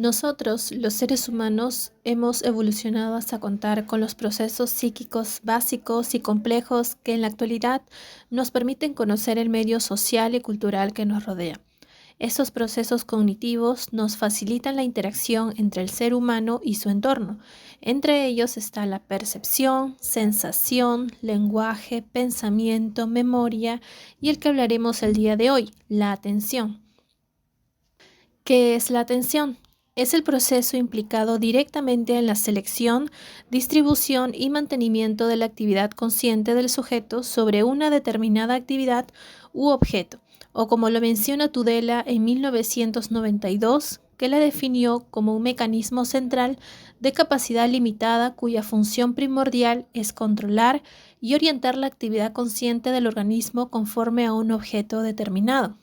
Nosotros, los seres humanos, hemos evolucionado hasta contar con los procesos psíquicos básicos y complejos que en la actualidad nos permiten conocer el medio social y cultural que nos rodea. Estos procesos cognitivos nos facilitan la interacción entre el ser humano y su entorno. Entre ellos está la percepción, sensación, lenguaje, pensamiento, memoria y el que hablaremos el día de hoy, la atención. ¿Qué es la atención? Es el proceso implicado directamente en la selección, distribución y mantenimiento de la actividad consciente del sujeto sobre una determinada actividad u objeto, o como lo menciona Tudela en 1992, que la definió como un mecanismo central de capacidad limitada cuya función primordial es controlar y orientar la actividad consciente del organismo conforme a un objeto determinado.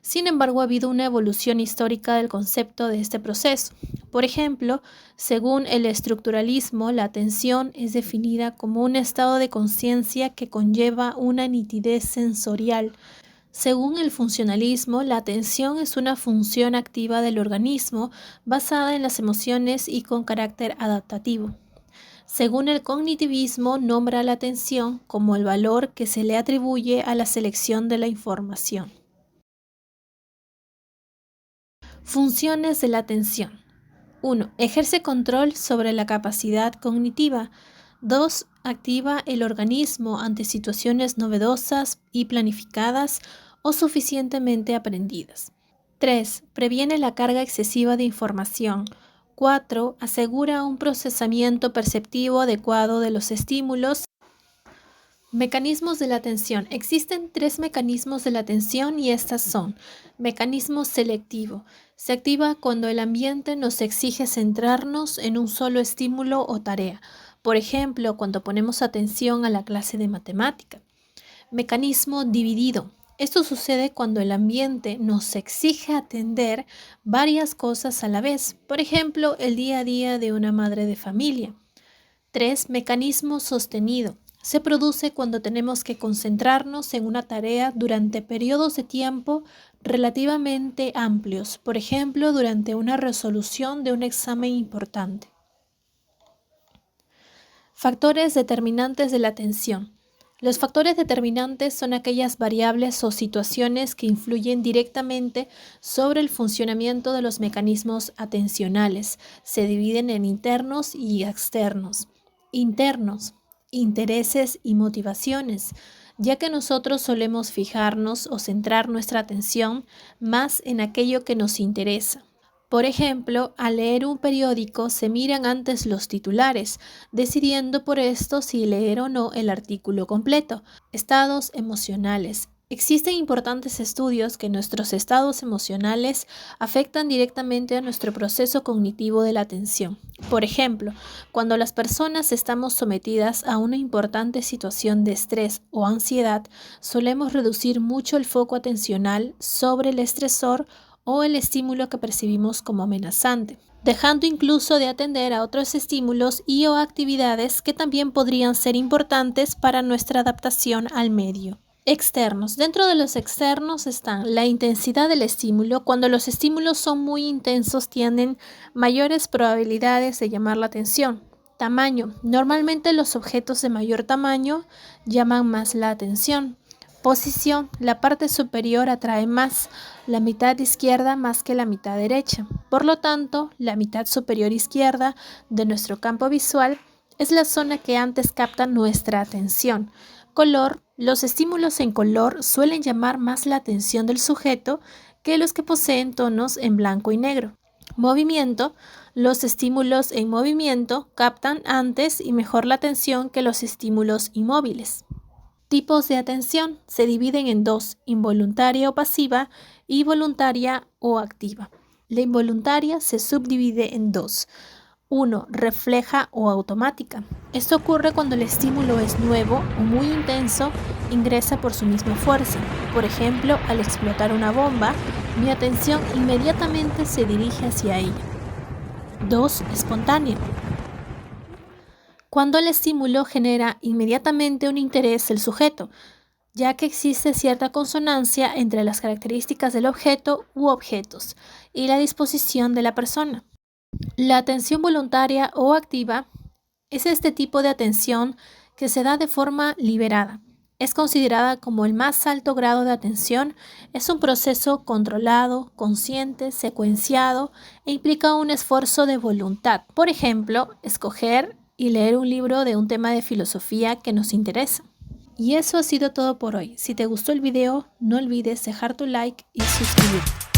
Sin embargo, ha habido una evolución histórica del concepto de este proceso. Por ejemplo, según el estructuralismo, la atención es definida como un estado de conciencia que conlleva una nitidez sensorial. Según el funcionalismo, la atención es una función activa del organismo basada en las emociones y con carácter adaptativo. Según el cognitivismo, nombra la atención como el valor que se le atribuye a la selección de la información. Funciones de la atención. 1. Ejerce control sobre la capacidad cognitiva. 2. Activa el organismo ante situaciones novedosas y planificadas o suficientemente aprendidas. 3. Previene la carga excesiva de información. 4. Asegura un procesamiento perceptivo adecuado de los estímulos. Mecanismos de la atención. Existen 3 mecanismos de la atención y estas son: mecanismo selectivo. Se activa cuando el ambiente nos exige centrarnos en un solo estímulo o tarea. Por ejemplo, cuando ponemos atención a la clase de matemática. Mecanismo dividido. Esto sucede cuando el ambiente nos exige atender varias cosas a la vez. Por ejemplo, el día a día de una madre de familia. 3. Mecanismo sostenido. Se produce cuando tenemos que concentrarnos en una tarea durante periodos de tiempo relativamente amplios, por ejemplo, durante una resolución de un examen importante. Factores determinantes de la atención. Los factores determinantes son aquellas variables o situaciones que influyen directamente sobre el funcionamiento de los mecanismos atencionales. Se dividen en internos y externos. Internos, intereses y motivaciones, ya que nosotros solemos fijarnos o centrar nuestra atención más en aquello que nos interesa. Por ejemplo, al leer un periódico se miran antes los titulares, decidiendo por esto si leer o no el artículo completo. Estados emocionales. Existen importantes estudios que nuestros estados emocionales afectan directamente a nuestro proceso cognitivo de la atención. Por ejemplo, cuando las personas estamos sometidas a una importante situación de estrés o ansiedad, solemos reducir mucho el foco atencional sobre el estresor o el estímulo que percibimos como amenazante, dejando incluso de atender a otros estímulos y o actividades que también podrían ser importantes para nuestra adaptación al medio. Externos. Dentro de los externos están la intensidad del estímulo. Cuando los estímulos son muy intensos, tienen mayores probabilidades de llamar la atención. Tamaño. Normalmente los objetos de mayor tamaño llaman más la atención. Posición. La parte superior atrae más, la mitad izquierda más que la mitad derecha. Por lo tanto, la mitad superior izquierda de nuestro campo visual es la zona que antes capta nuestra atención. Color. Los estímulos en color suelen llamar más la atención del sujeto que los que poseen tonos en blanco y negro. Movimiento. Los estímulos en movimiento captan antes y mejor la atención que los estímulos inmóviles. Tipos de atención se dividen en 2, involuntaria o pasiva y voluntaria o activa. La involuntaria se subdivide en 2. 1. Refleja o automática. Esto ocurre cuando el estímulo es nuevo o muy intenso, ingresa por su misma fuerza. Por ejemplo, al explotar una bomba, mi atención inmediatamente se dirige hacia ella. 2. Espontánea. Cuando el estímulo genera inmediatamente un interés del sujeto, ya que existe cierta consonancia entre las características del objeto u objetos y la disposición de la persona. La atención voluntaria o activa es este tipo de atención que se da de forma liberada. Es considerada como el más alto grado de atención. Es un proceso controlado, consciente, secuenciado e implica un esfuerzo de voluntad. Por ejemplo, escoger y leer un libro de un tema de filosofía que nos interesa. Y eso ha sido todo por hoy. Si te gustó el video, no olvides dejar tu like y suscribirte.